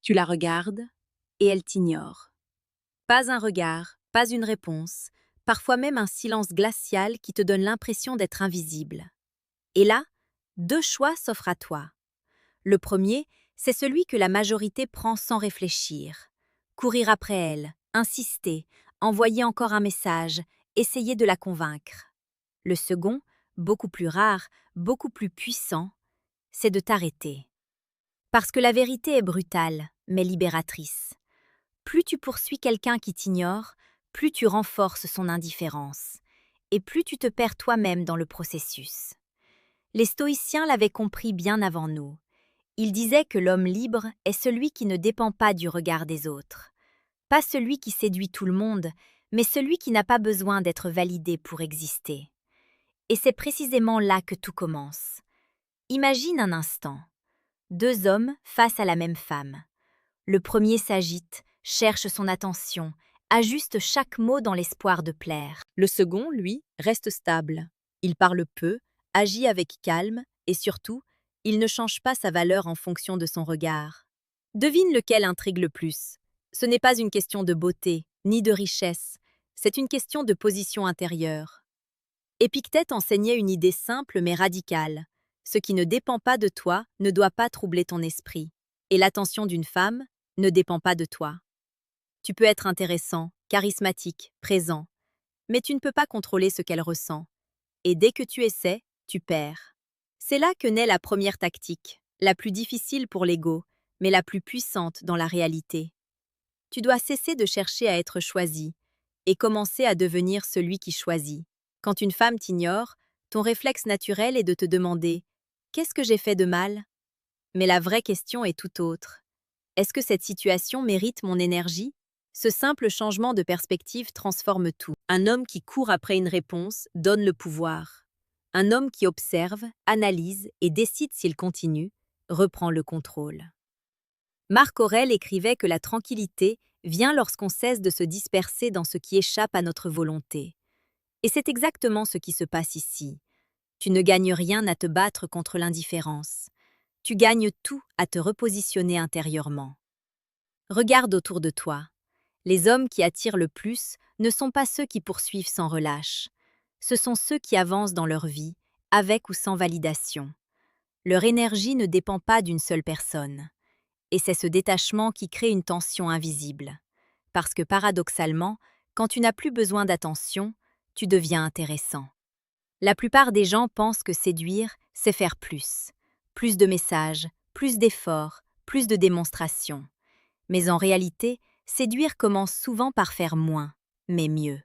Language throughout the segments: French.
Tu la regardes et elle t'ignore. Pas un regard, pas une réponse, parfois même un silence glacial qui te donne l'impression d'être invisible. Et là, deux choix s'offrent à toi. Le premier, c'est celui que la majorité prend sans réfléchir. Courir après elle, insister, envoyer encore un message, essayer de la convaincre. Le second, beaucoup plus rare, beaucoup plus puissant, c'est de t'arrêter. Parce que la vérité est brutale, mais libératrice. Plus tu poursuis quelqu'un qui t'ignore, plus tu renforces son indifférence, et plus tu te perds toi-même dans le processus. Les stoïciens l'avaient compris bien avant nous. Ils disaient que l'homme libre est celui qui ne dépend pas du regard des autres. Pas celui qui séduit tout le monde, mais celui qui n'a pas besoin d'être validé pour exister. Et c'est précisément là que tout commence. Imagine un instant. Deux hommes face à la même femme. Le premier s'agite, cherche son attention, ajuste chaque mot dans l'espoir de plaire. Le second, lui, reste stable. Il parle peu, agit avec calme et surtout, il ne change pas sa valeur en fonction de son regard. Devine lequel intrigue le plus. Ce n'est pas une question de beauté, ni de richesse, c'est une question de position intérieure. Épictète enseignait une idée simple mais radicale. Ce qui ne dépend pas de toi ne doit pas troubler ton esprit. Et l'attention d'une femme ne dépend pas de toi. Tu peux être intéressant, charismatique, présent, mais tu ne peux pas contrôler ce qu'elle ressent. Et dès que tu essaies, tu perds. C'est là que naît la première tactique, la plus difficile pour l'ego, mais la plus puissante dans la réalité. Tu dois cesser de chercher à être choisi et commencer à devenir celui qui choisit. Quand une femme t'ignore, ton réflexe naturel est de te demander « Qu'est-ce que j'ai fait de mal ?» Mais la vraie question est tout autre. Est-ce que cette situation mérite mon énergie? Ce simple changement de perspective transforme tout. Un homme qui court après une réponse donne le pouvoir. Un homme qui observe, analyse et décide s'il continue, reprend le contrôle. Marc Aurèle écrivait que la tranquillité vient lorsqu'on cesse de se disperser dans ce qui échappe à notre volonté. Et c'est exactement ce qui se passe ici. Tu ne gagnes rien à te battre contre l'indifférence. Tu gagnes tout à te repositionner intérieurement. Regarde autour de toi. Les hommes qui attirent le plus ne sont pas ceux qui poursuivent sans relâche. Ce sont ceux qui avancent dans leur vie, avec ou sans validation. Leur énergie ne dépend pas d'une seule personne. Et c'est ce détachement qui crée une tension invisible. Parce que paradoxalement, quand tu n'as plus besoin d'attention, tu deviens intéressant. La plupart des gens pensent que séduire, c'est faire plus. Plus de messages, plus d'efforts, plus de démonstrations. Mais en réalité, séduire commence souvent par faire moins, mais mieux.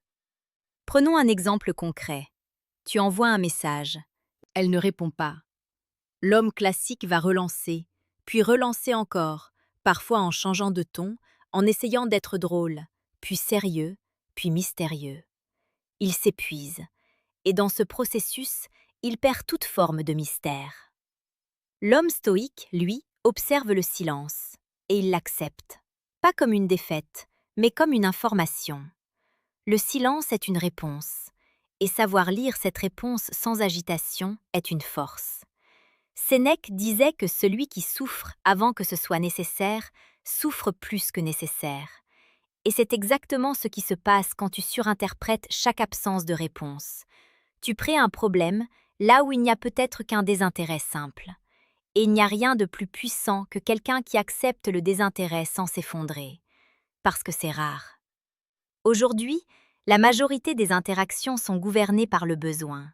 Prenons un exemple concret. Tu envoies un message. Elle ne répond pas. L'homme classique va relancer, puis relancer encore, parfois en changeant de ton, en essayant d'être drôle, puis sérieux, puis mystérieux. Il s'épuise, et dans ce processus, il perd toute forme de mystère. L'homme stoïque, lui, observe le silence, et il l'accepte, pas comme une défaite, mais comme une information. Le silence est une réponse, et savoir lire cette réponse sans agitation est une force. Sénèque disait que celui qui souffre avant que ce soit nécessaire souffre plus que nécessaire. Et c'est exactement ce qui se passe quand tu surinterprètes chaque absence de réponse. Tu crées un problème là où il n'y a peut-être qu'un désintérêt simple. Et il n'y a rien de plus puissant que quelqu'un qui accepte le désintérêt sans s'effondrer. Parce que c'est rare. Aujourd'hui, la majorité des interactions sont gouvernées par le besoin.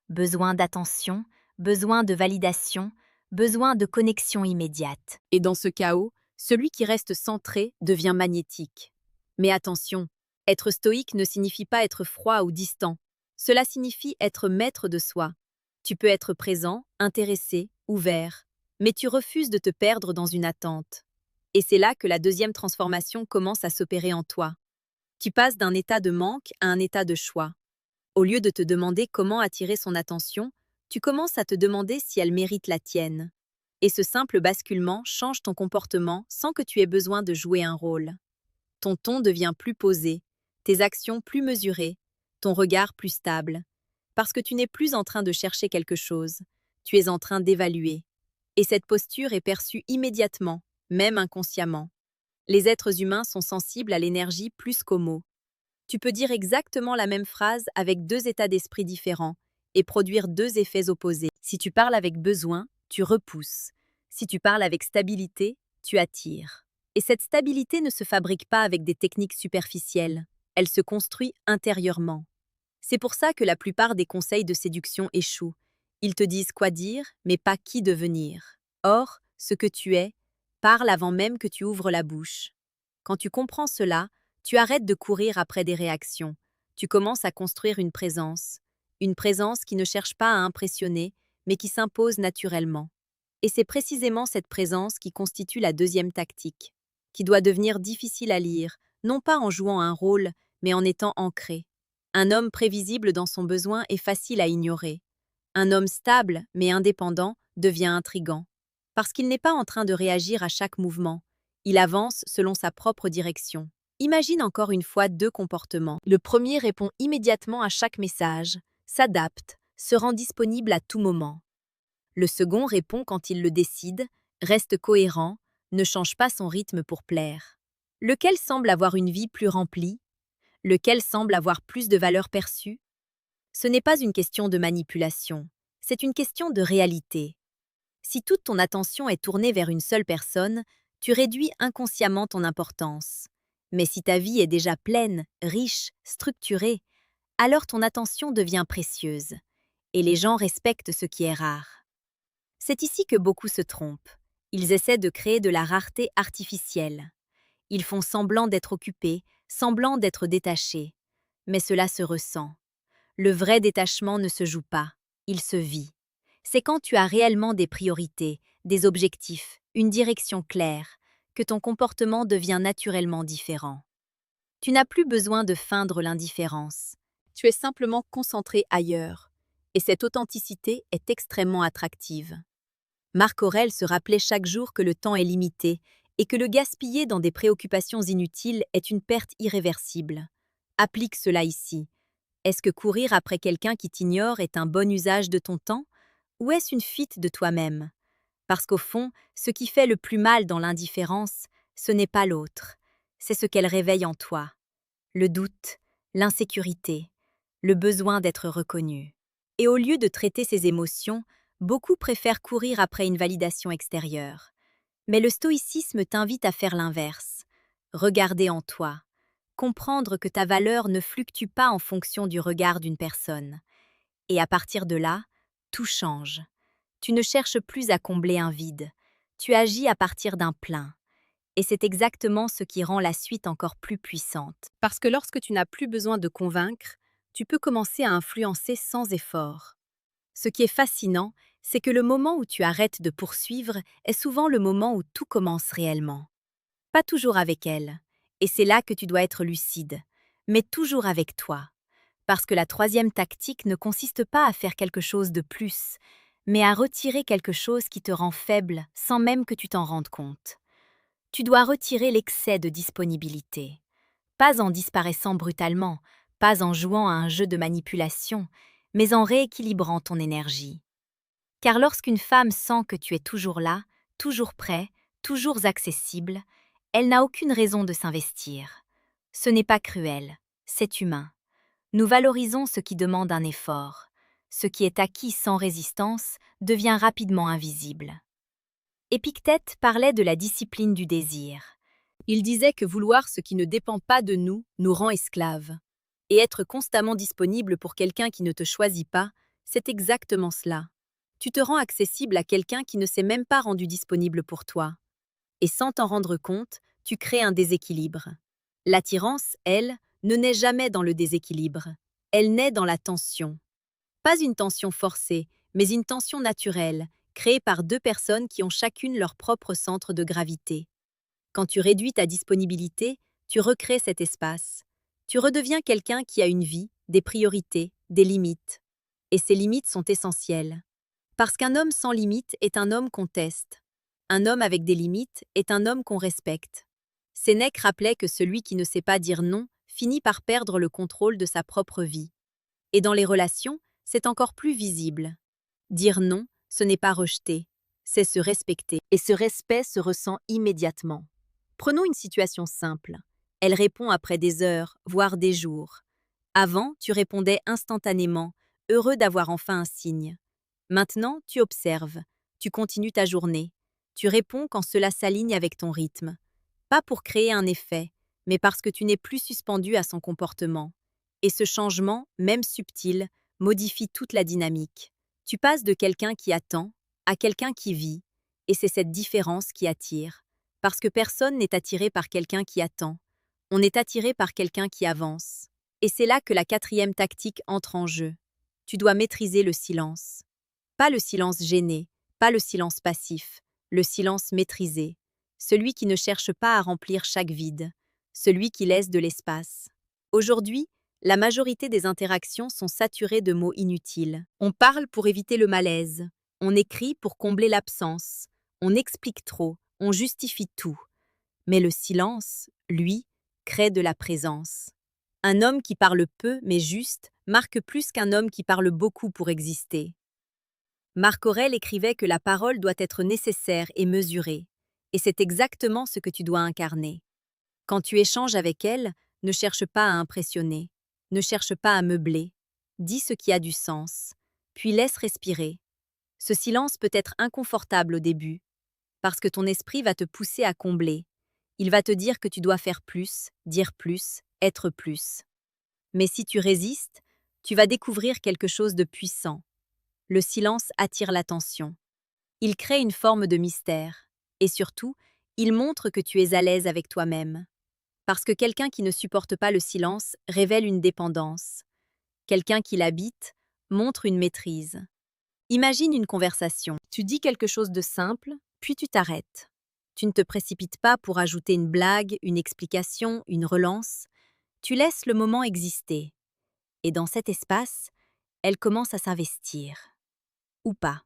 Besoin d'attention, besoin de validation, besoin de connexion immédiate. Et dans ce chaos, celui qui reste centré devient magnétique. Mais attention, être stoïque ne signifie pas être froid ou distant. Cela signifie être maître de soi. Tu peux être présent, intéressé, ouvert, mais tu refuses de te perdre dans une attente. Et c'est là que la deuxième transformation commence à s'opérer en toi. Tu passes d'un état de manque à un état de choix. Au lieu de te demander comment attirer son attention, tu commences à te demander si elle mérite la tienne. Et ce simple basculement change ton comportement sans que tu aies besoin de jouer un rôle. Ton ton devient plus posé, tes actions plus mesurées, ton regard plus stable. Parce que tu n'es plus en train de chercher quelque chose, tu es en train d'évaluer. Et cette posture est perçue immédiatement, même inconsciemment. Les êtres humains sont sensibles à l'énergie plus qu'aux mots. Tu peux dire exactement la même phrase avec deux états d'esprit différents et produire deux effets opposés. Si tu parles avec besoin, tu repousses. Si tu parles avec stabilité, tu attires. Et cette stabilité ne se fabrique pas avec des techniques superficielles. Elle se construit intérieurement. C'est pour ça que la plupart des conseils de séduction échouent. Ils te disent quoi dire, mais pas qui devenir. Or, ce que tu es, parle avant même que tu ouvres la bouche. Quand tu comprends cela, tu arrêtes de courir après des réactions. Tu commences à construire une présence. Une présence qui ne cherche pas à impressionner, mais qui s'impose naturellement. Et c'est précisément cette présence qui constitue la deuxième tactique, qui doit devenir difficile à lire, non pas en jouant un rôle, mais en étant ancré. Un homme prévisible dans son besoin est facile à ignorer. Un homme stable, mais indépendant, devient intrigant. Parce qu'il n'est pas en train de réagir à chaque mouvement. Il avance selon sa propre direction. Imagine encore une fois deux comportements. Le premier répond immédiatement à chaque message, s'adapte, se rend disponible à tout moment. Le second répond quand il le décide, reste cohérent, ne change pas son rythme pour plaire. Lequel semble avoir une vie plus remplie? Lequel semble avoir plus de valeur perçue? Ce n'est pas une question de manipulation, c'est une question de réalité. Si toute ton attention est tournée vers une seule personne, tu réduis inconsciemment ton importance. Mais si ta vie est déjà pleine, riche, structurée, alors ton attention devient précieuse. Et les gens respectent ce qui est rare. C'est ici que beaucoup se trompent. Ils essaient de créer de la rareté artificielle. Ils font semblant d'être occupés, semblant d'être détachés. Mais cela se ressent. Le vrai détachement ne se joue pas, il se vit. C'est quand tu as réellement des priorités, des objectifs, une direction claire, que ton comportement devient naturellement différent. Tu n'as plus besoin de feindre l'indifférence. Tu es simplement concentré ailleurs. Et cette authenticité est extrêmement attractive. Marc Aurèle se rappelait chaque jour que le temps est limité et que le gaspiller dans des préoccupations inutiles est une perte irréversible. Applique cela ici. Est-ce que courir après quelqu'un qui t'ignore est un bon usage de ton temps? Ou est-ce une fuite de toi-même? Parce qu'au fond, ce qui fait le plus mal dans l'indifférence, ce n'est pas l'autre, c'est ce qu'elle réveille en toi. Le doute, l'insécurité, le besoin d'être reconnu. Et au lieu de traiter ces émotions, beaucoup préfèrent courir après une validation extérieure. Mais le stoïcisme t'invite à faire l'inverse. Regarder en toi. Comprendre que ta valeur ne fluctue pas en fonction du regard d'une personne. Et à partir de là, tout change. Tu ne cherches plus à combler un vide. Tu agis à partir d'un plein. Et c'est exactement ce qui rend la suite encore plus puissante. Parce que lorsque tu n'as plus besoin de convaincre, tu peux commencer à influencer sans effort. Ce qui est fascinant, c'est que le moment où tu arrêtes de poursuivre est souvent le moment où tout commence réellement. Pas toujours avec elle. Et c'est là que tu dois être lucide. Mais toujours avec toi. Parce que la troisième tactique ne consiste pas à faire quelque chose de plus, mais à retirer quelque chose qui te rend faible sans même que tu t'en rendes compte. Tu dois retirer l'excès de disponibilité. Pas en disparaissant brutalement, pas en jouant à un jeu de manipulation, mais en rééquilibrant ton énergie. Car lorsqu'une femme sent que tu es toujours là, toujours prêt, toujours accessible, elle n'a aucune raison de s'investir. Ce n'est pas cruel, c'est humain. Nous valorisons ce qui demande un effort. Ce qui est acquis sans résistance devient rapidement invisible. Épictète parlait de la discipline du désir. Il disait que vouloir ce qui ne dépend pas de nous rend esclaves. Et être constamment disponible pour quelqu'un qui ne te choisit pas, c'est exactement cela. Tu te rends accessible à quelqu'un qui ne s'est même pas rendu disponible pour toi. Et sans t'en rendre compte, tu crées un déséquilibre. L'attirance, elle, ne naît jamais dans le déséquilibre. Elle naît dans la tension. Pas une tension forcée, mais une tension naturelle, créée par deux personnes qui ont chacune leur propre centre de gravité. Quand tu réduis ta disponibilité, tu recrées cet espace. Tu redeviens quelqu'un qui a une vie, des priorités, des limites. Et ces limites sont essentielles. Parce qu'un homme sans limite est un homme qu'on teste. Un homme avec des limites est un homme qu'on respecte. Sénèque rappelait que celui qui ne sait pas dire non finit par perdre le contrôle de sa propre vie. Et dans les relations, c'est encore plus visible. Dire non, ce n'est pas rejeter, c'est se respecter. Et ce respect se ressent immédiatement. Prenons une situation simple. Elle répond après des heures, voire des jours. Avant, tu répondais instantanément, heureux d'avoir enfin un signe. Maintenant, tu observes, tu continues ta journée. Tu réponds quand cela s'aligne avec ton rythme. Pas pour créer un effet, mais parce que tu n'es plus suspendu à son comportement. Et ce changement, même subtil, modifie toute la dynamique. Tu passes de quelqu'un qui attend à quelqu'un qui vit, et c'est cette différence qui attire. Parce que personne n'est attiré par quelqu'un qui attend. On est attiré par quelqu'un qui avance. Et c'est là que la quatrième tactique entre en jeu. Tu dois maîtriser le silence. Pas le silence gêné, pas le silence passif, le silence maîtrisé. Celui qui ne cherche pas à remplir chaque vide, celui qui laisse de l'espace. Aujourd'hui, la majorité des interactions sont saturées de mots inutiles. On parle pour éviter le malaise, on écrit pour combler l'absence, on explique trop, on justifie tout. Mais le silence, lui, crée de la présence. Un homme qui parle peu mais juste marque plus qu'un homme qui parle beaucoup pour exister. Marc Aurèle écrivait que la parole doit être nécessaire et mesurée, et c'est exactement ce que tu dois incarner. Quand tu échanges avec elle, ne cherche pas à impressionner, ne cherche pas à meubler, dis ce qui a du sens, puis laisse respirer. Ce silence peut être inconfortable au début, parce que ton esprit va te pousser à combler. Il va te dire que tu dois faire plus, dire plus, être plus. Mais si tu résistes, tu vas découvrir quelque chose de puissant. Le silence attire l'attention. Il crée une forme de mystère. Et surtout, il montre que tu es à l'aise avec toi-même. Parce que quelqu'un qui ne supporte pas le silence révèle une dépendance. Quelqu'un qui l'habite montre une maîtrise. Imagine une conversation. Tu dis quelque chose de simple, puis tu t'arrêtes. Tu ne te précipites pas pour ajouter une blague, une explication, une relance. Tu laisses le moment exister. Et dans cet espace, elle commence à s'investir. Ou pas.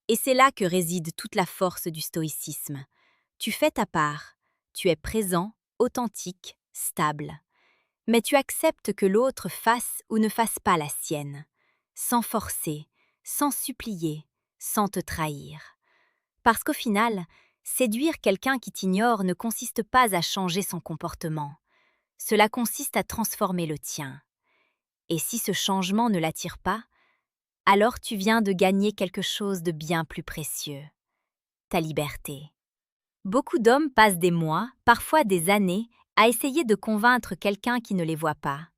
Et c'est là que réside toute la force du stoïcisme. Tu fais ta part, tu es présent, authentique, stable. Mais tu acceptes que l'autre fasse ou ne fasse pas la sienne, sans forcer, sans supplier, sans te trahir. Parce qu'au final, séduire quelqu'un qui t'ignore ne consiste pas à changer son comportement. Cela consiste à transformer le tien. Et si ce changement ne l'attire pas, alors tu viens de gagner quelque chose de bien plus précieux, ta liberté. Beaucoup d'hommes passent des mois, parfois des années, à essayer de convaincre quelqu'un qui ne les voit pas.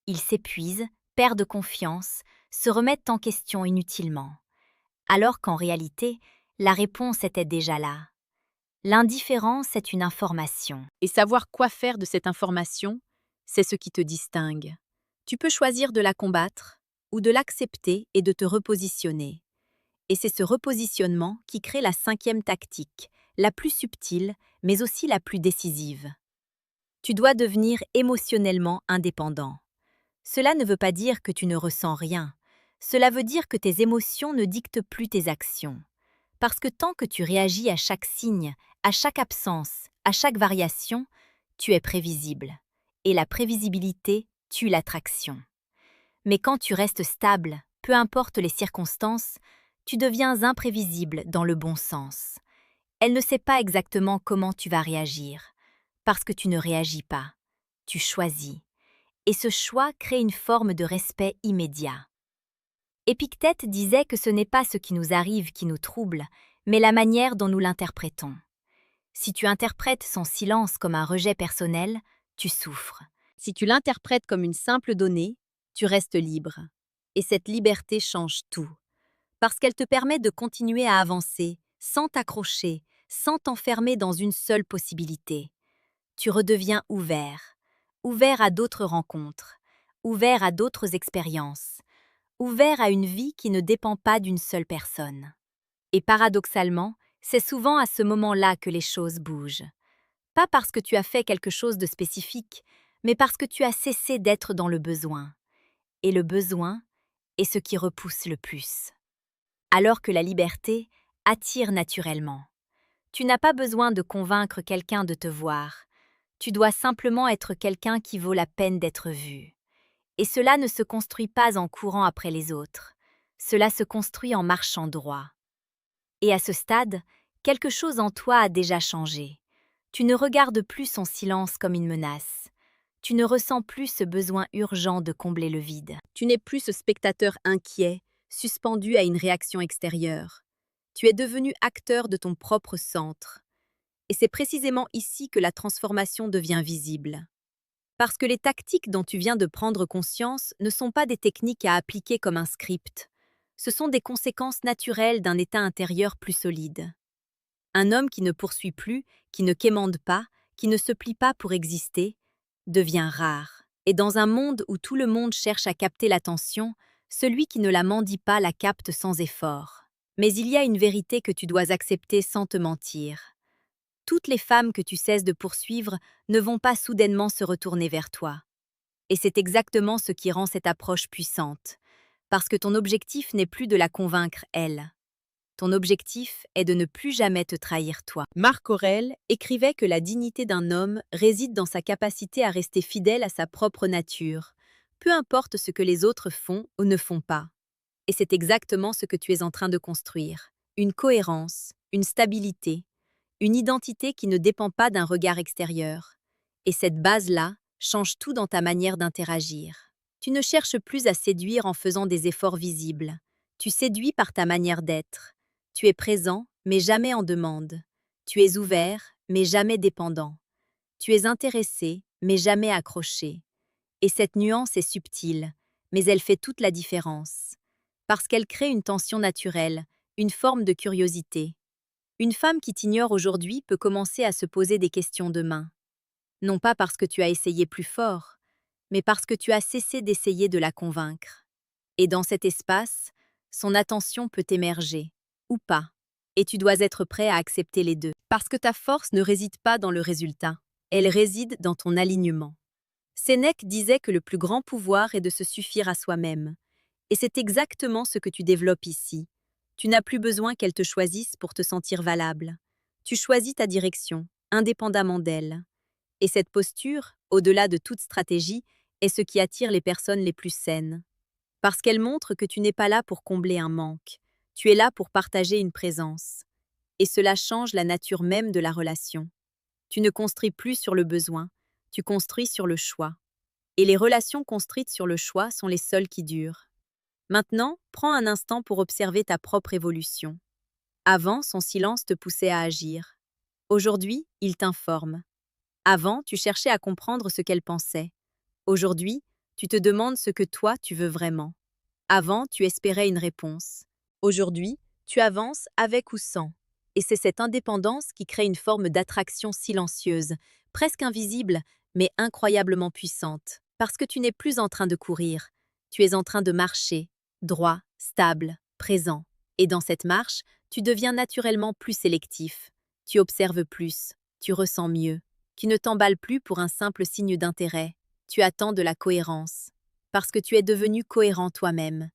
Ils s'épuisent, perdent confiance, se remettent en question inutilement. Alors qu'en réalité, la réponse était déjà là. L'indifférence est une information. Et savoir quoi faire de cette information, c'est ce qui te distingue. Tu peux choisir de la combattre ou de l'accepter et de te repositionner. Et c'est ce repositionnement qui crée la cinquième tactique, la plus subtile, mais aussi la plus décisive. Tu dois devenir émotionnellement indépendant. Cela ne veut pas dire que tu ne ressens rien. Cela veut dire que tes émotions ne dictent plus tes actions. Parce que tant que tu réagis à chaque signe, à chaque absence, à chaque variation, tu es prévisible. Et la prévisibilité tue l'attraction. Mais quand tu restes stable, peu importe les circonstances, tu deviens imprévisible dans le bon sens. Elle ne sait pas exactement comment tu vas réagir, parce que tu ne réagis pas, tu choisis. Et ce choix crée une forme de respect immédiat. Épictète disait que ce n'est pas ce qui nous arrive qui nous trouble, mais la manière dont nous l'interprétons. Si tu interprètes son silence comme un rejet personnel, tu souffres. Si tu l'interprètes comme une simple donnée, tu restes libre. Et cette liberté change tout. Parce qu'elle te permet de continuer à avancer, sans t'accrocher, sans t'enfermer dans une seule possibilité. Tu redeviens ouvert. Ouvert à d'autres rencontres, ouvert à d'autres expériences, ouvert à une vie qui ne dépend pas d'une seule personne. Et paradoxalement, c'est souvent à ce moment-là que les choses bougent. Pas parce que tu as fait quelque chose de spécifique, mais parce que tu as cessé d'être dans le besoin. Et le besoin est ce qui repousse le plus. Alors que la liberté attire naturellement. Tu n'as pas besoin de convaincre quelqu'un de te voir. Tu dois simplement être quelqu'un qui vaut la peine d'être vu. Et cela ne se construit pas en courant après les autres. Cela se construit en marchant droit. Et à ce stade, quelque chose en toi a déjà changé. Tu ne regardes plus son silence comme une menace. Tu ne ressens plus ce besoin urgent de combler le vide. Tu n'es plus ce spectateur inquiet, suspendu à une réaction extérieure. Tu es devenu acteur de ton propre centre. Et c'est précisément ici que la transformation devient visible. Parce que les tactiques dont tu viens de prendre conscience ne sont pas des techniques à appliquer comme un script. Ce sont des conséquences naturelles d'un état intérieur plus solide. Un homme qui ne poursuit plus, qui ne quémande pas, qui ne se plie pas pour exister, devient rare. Et dans un monde où tout le monde cherche à capter l'attention, celui qui ne la mendie pas la capte sans effort. Mais il y a une vérité que tu dois accepter sans te mentir. Toutes les femmes que tu cesses de poursuivre ne vont pas soudainement se retourner vers toi. Et c'est exactement ce qui rend cette approche puissante, parce que ton objectif n'est plus de la convaincre, elle. Ton objectif est de ne plus jamais te trahir, toi. Marc Aurèle écrivait que la dignité d'un homme réside dans sa capacité à rester fidèle à sa propre nature, peu importe ce que les autres font ou ne font pas. Et c'est exactement ce que tu es en train de construire. Une cohérence, une stabilité, une identité qui ne dépend pas d'un regard extérieur. Et cette base-là change tout dans ta manière d'interagir. Tu ne cherches plus à séduire en faisant des efforts visibles. Tu séduis par ta manière d'être. Tu es présent, mais jamais en demande. Tu es ouvert, mais jamais dépendant. Tu es intéressé, mais jamais accroché. Et cette nuance est subtile, mais elle fait toute la différence. Parce qu'elle crée une tension naturelle, une forme de curiosité. Une femme qui t'ignore aujourd'hui peut commencer à se poser des questions demain. Non pas parce que tu as essayé plus fort, mais parce que tu as cessé d'essayer de la convaincre. Et dans cet espace, son attention peut émerger, ou pas. Et tu dois être prêt à accepter les deux. Parce que ta force ne réside pas dans le résultat, elle réside dans ton alignement. Sénèque disait que le plus grand pouvoir est de se suffire à soi-même. Et c'est exactement ce que tu développes ici. Tu n'as plus besoin qu'elle te choisisse pour te sentir valable. Tu choisis ta direction, indépendamment d'elle. Et cette posture, au-delà de toute stratégie, est ce qui attire les personnes les plus saines. Parce qu'elle montre que tu n'es pas là pour combler un manque. Tu es là pour partager une présence. Et cela change la nature même de la relation. Tu ne construis plus sur le besoin, tu construis sur le choix. Et les relations construites sur le choix sont les seules qui durent. Maintenant, prends un instant pour observer ta propre évolution. Avant, son silence te poussait à agir. Aujourd'hui, il t'informe. Avant, tu cherchais à comprendre ce qu'elle pensait. Aujourd'hui, tu te demandes ce que toi, tu veux vraiment. Avant, tu espérais une réponse. Aujourd'hui, tu avances avec ou sans. Et c'est cette indépendance qui crée une forme d'attraction silencieuse, presque invisible, mais incroyablement puissante. Parce que tu n'es plus en train de courir, tu es en train de marcher, droit, stable, présent. Et dans cette marche, tu deviens naturellement plus sélectif. Tu observes plus, tu ressens mieux. Tu ne t'emballes plus pour un simple signe d'intérêt. Tu attends de la cohérence. Parce que tu es devenu cohérent toi-même.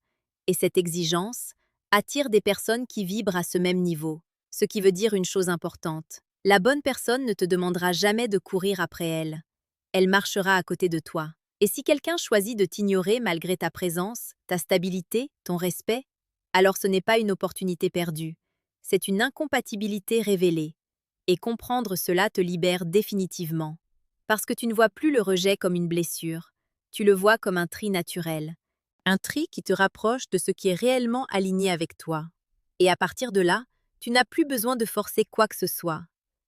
Et cette exigence attire des personnes qui vibrent à ce même niveau. Ce qui veut dire une chose importante. La bonne personne ne te demandera jamais de courir après elle. Elle marchera à côté de toi. Et si quelqu'un choisit de t'ignorer malgré ta présence, ta stabilité, ton respect, alors ce n'est pas une opportunité perdue. C'est une incompatibilité révélée. Et comprendre cela te libère définitivement. Parce que tu ne vois plus le rejet comme une blessure. Tu le vois comme un tri naturel. Un tri qui te rapproche de ce qui est réellement aligné avec toi. Et à partir de là, tu n'as plus besoin de forcer quoi que ce soit.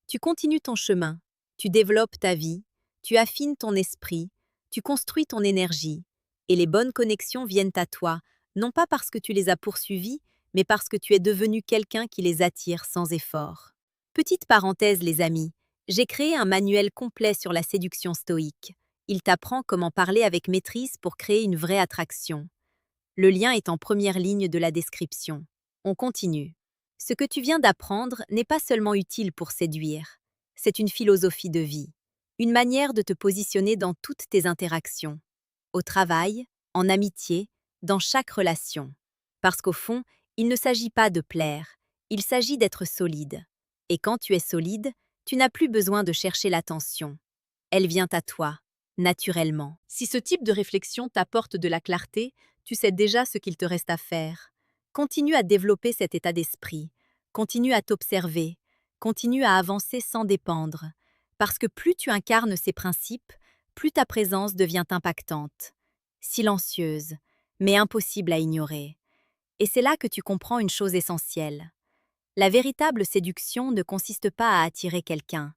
Tu continues ton chemin, tu développes ta vie, tu affines ton esprit, tu construis ton énergie. Et les bonnes connexions viennent à toi, non pas parce que tu les as poursuivies, mais parce que tu es devenu quelqu'un qui les attire sans effort. Petite parenthèse, les amis, j'ai créé un manuel complet sur la séduction stoïque. Il t'apprend comment parler avec maîtrise pour créer une vraie attraction. Le lien est en première ligne de la description. On continue. Ce que tu viens d'apprendre n'est pas seulement utile pour séduire. C'est une philosophie de vie, une manière de te positionner dans toutes tes interactions. Au travail, en amitié, dans chaque relation. Parce qu'au fond, il ne s'agit pas de plaire, il s'agit d'être solide. Et quand tu es solide, tu n'as plus besoin de chercher l'attention. Elle vient à toi, naturellement. Si ce type de réflexion t'apporte de la clarté, tu sais déjà ce qu'il te reste à faire. Continue à développer cet état d'esprit. Continue à t'observer, continue à avancer sans dépendre, parce que plus tu incarnes ces principes, plus ta présence devient impactante, silencieuse, mais impossible à ignorer. Et c'est là que tu comprends une chose essentielle. La véritable séduction ne consiste pas à attirer quelqu'un,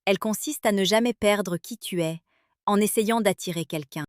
elle consiste à ne jamais perdre qui tu es en essayant d'attirer quelqu'un.